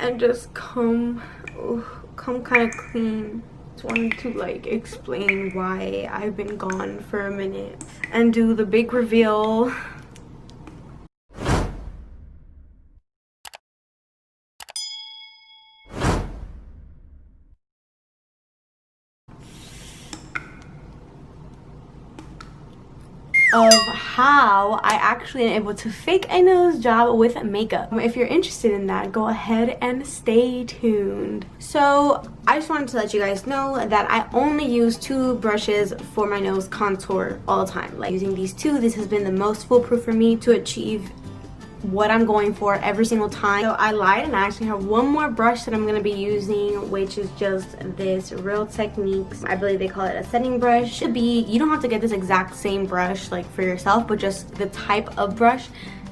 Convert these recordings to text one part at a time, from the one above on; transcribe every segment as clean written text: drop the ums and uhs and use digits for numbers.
and just come kind of clean. Just wanted to like explain why I've been gone for a minute and do the big reveal. Of how I actually am able to fake a nose job with makeup. If you're interested in that, go ahead and stay tuned. So I just wanted to let you guys know that I only use 2 brushes for my nose contour all the time. Like using these 2, this has been the most foolproof for me to achieve what I'm going for every single time. So I lied and I actually have one more brush that I'm going to be using, which is just this Real Techniques. I believe they call it a setting brush. Should be, you don't have to get this exact same brush like for yourself, but just the type of brush,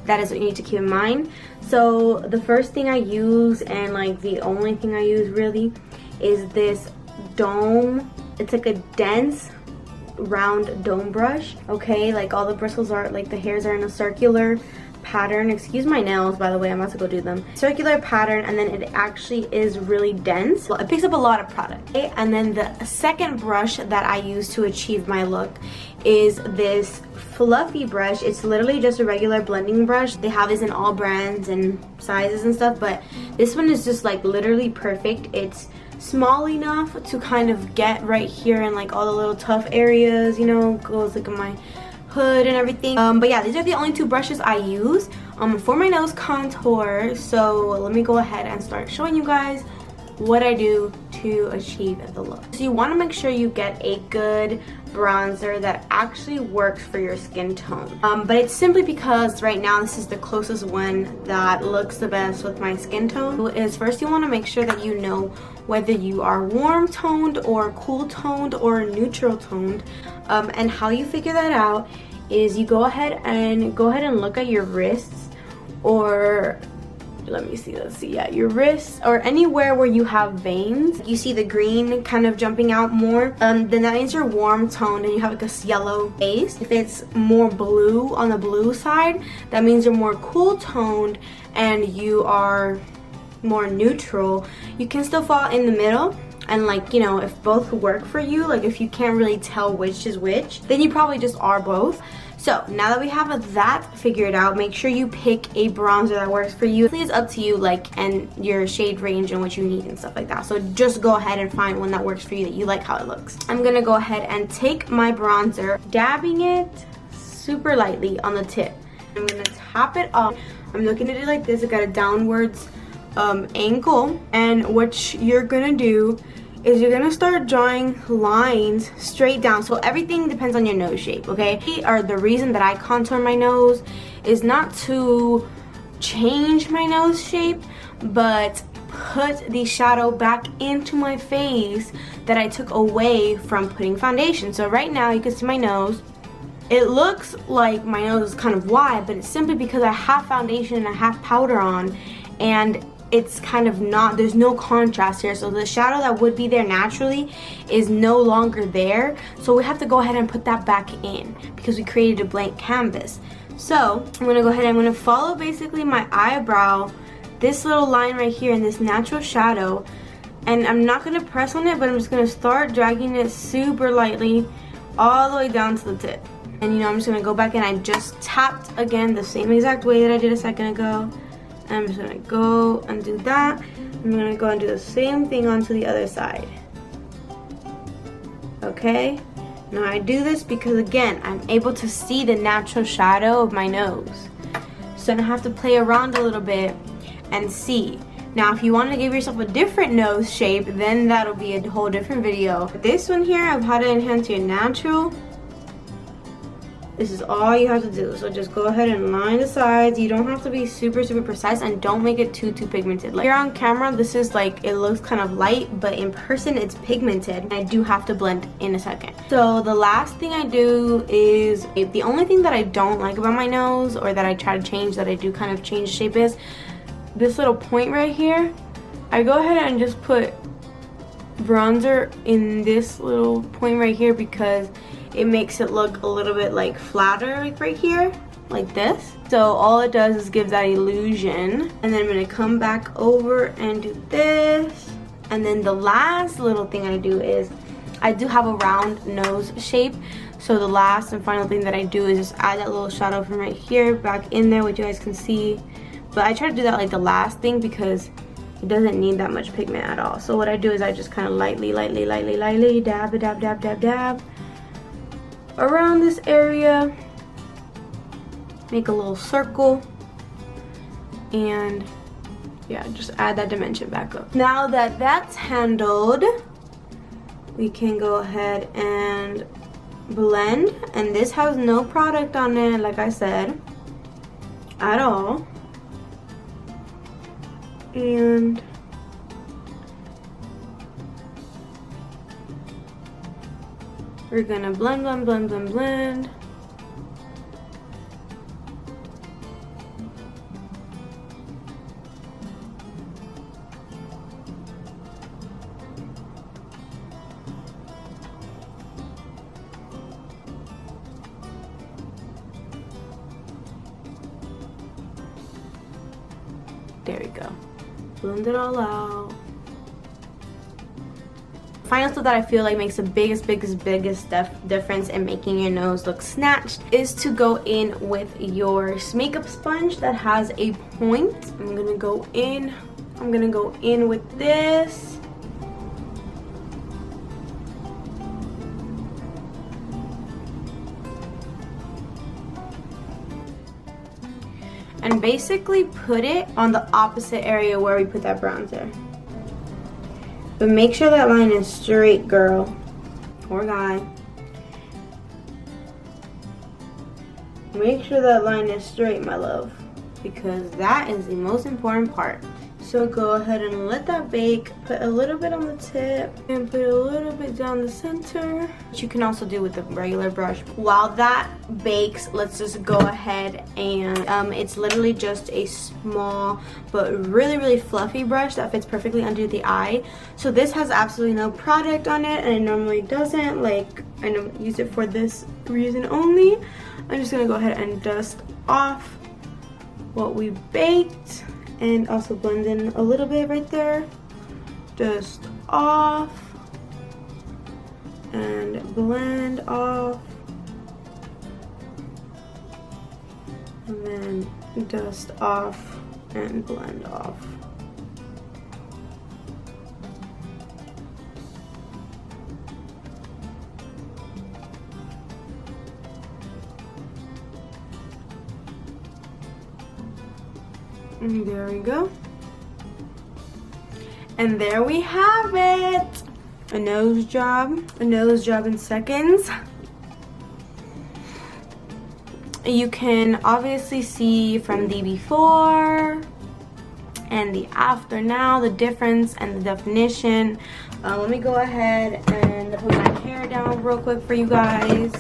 that is what you need to keep in mind. So the first thing I use, and like the only thing I use really, is this dome. It's like a dense round dome brush. Okay, like all the bristles are, like the hairs are in a circular pattern. Excuse my nails, by the way, I'm about to go do them. Circular pattern, and then it actually is really dense. Well, it picks up a lot of product. Okay? And then the second brush that I use to achieve my look is this fluffy brush. It's literally just a regular blending brush. They have this in all brands and sizes and stuff, but this one is just like literally perfect. It's small enough to kind of get right here in like all the little tough areas, you know, goes like in my hood and everything. But yeah, these are the only 2 brushes I use for my nose contour. So let me go ahead and start showing you guys what I do to achieve the look. So you want to make sure you get a good bronzer that actually works for your skin tone. But it's simply because right now this is the closest one that looks the best with my skin tone. Is first you want to make sure that you know whether you are warm toned or cool toned or neutral toned. And how you figure that out is you go ahead and look at your wrists, or let me see, let's see, yeah, your wrists or anywhere where you have veins. You see the green kind of jumping out more, then that means you're warm toned and you have like a yellow base. If it's more blue on the blue side, that means you're more cool toned and you are more neutral. You can still fall in the middle, and like, you know, if both work for you, like if you can't really tell which is which, then you probably just are both. So now that we have that figured out, make sure you pick a bronzer that works for you. It's up to you, like, and your shade range and what you need and stuff like that. So just go ahead and find one that works for you, that you like how it looks. I'm gonna go ahead and take my bronzer, dabbing it super lightly on the tip. I'm gonna tap it up. I'm looking at it like this. I got a downwards angle, and what you're gonna do is you're gonna start drawing lines straight down. So everything depends on your nose shape, okay? Or the reason that I contour my nose is not to change my nose shape, but put the shadow back into my face that I took away from putting foundation. So right now you can see my nose. It looks like my nose is kind of wide, but it's simply because I have foundation and I have powder on, and it's kind of not, there's no contrast here. So the shadow that would be there naturally is no longer there. So we have to go ahead and put that back in because we created a blank canvas. So I'm gonna go ahead and I'm gonna follow basically my eyebrow, this little line right here in this natural shadow. And I'm not gonna press on it, but I'm just gonna start dragging it super lightly all the way down to the tip. And you know, I'm just gonna go back and I just tapped again the same exact way that I did a second ago. I'm just gonna go and do that. I'm gonna go and do the same thing onto the other side. Okay? Now I do this because again, I'm able to see the natural shadow of my nose. So I have to play around a little bit and see. Now if you want to give yourself a different nose shape, then that'll be a whole different video. But this one here of how to enhance your natural, this is all you have to do. So just go ahead and line the sides. You don't have to be super precise, and don't make it too pigmented. Like here on camera, this is like, it looks kind of light, but in person it's pigmented. I do have to blend in a second. So the last thing I do is, the only thing that I don't like about my nose, or that I try to change, that I do kind of change shape, is this little point right here. I go ahead and just put bronzer in this little point right here because it makes it look a little bit like flatter, like right here. like this. So all it does is give that illusion. And then I'm gonna come back over and do this. And then the last little thing I do is, I do have a round nose shape. So the last and final thing that I do is just add that little shadow from right here back in there, which you guys can see. But I try to do that like the last thing because it doesn't need that much pigment at all. So what I do is I just kind of lightly dab, dab, dab, dab, dab around this area. Make a little circle. And yeah, just add that dimension back up. Now that that's handled, we can go ahead and blend. And this has no product on it, like I said, at all. And we're gonna blend, blend, blend, blend, blend. There we go. Blend it all out. Final step that I feel like makes the biggest difference in making your nose look snatched is to go in with your makeup sponge that has a point. I'm gonna go in with this. And basically put it on the opposite area where we put that bronzer. But make sure that line is straight, girl or guy. Make sure that line is straight, my love, because that is the most important part. So go ahead and let that bake. Put a little bit on the tip and put a little bit down the center, which you can also do with a regular brush. While that bakes, let's just go ahead and it's literally just a small but really fluffy brush that fits perfectly under the eye. So this has absolutely no product on it, and it normally doesn't. Like, I don't use it for this reason only. I'm just gonna go ahead and dust off what we baked. And also blend in a little bit right there. Dust off. And blend off. And then dust off and blend off. And there we go. And there we have it. A nose job in seconds. You can obviously see from the before and the after now, the difference and the definition. Let me go ahead and put my hair down real quick for you guys.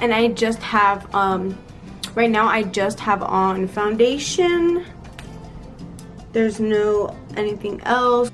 And I just have, right now I just have on foundation. There's no anything else.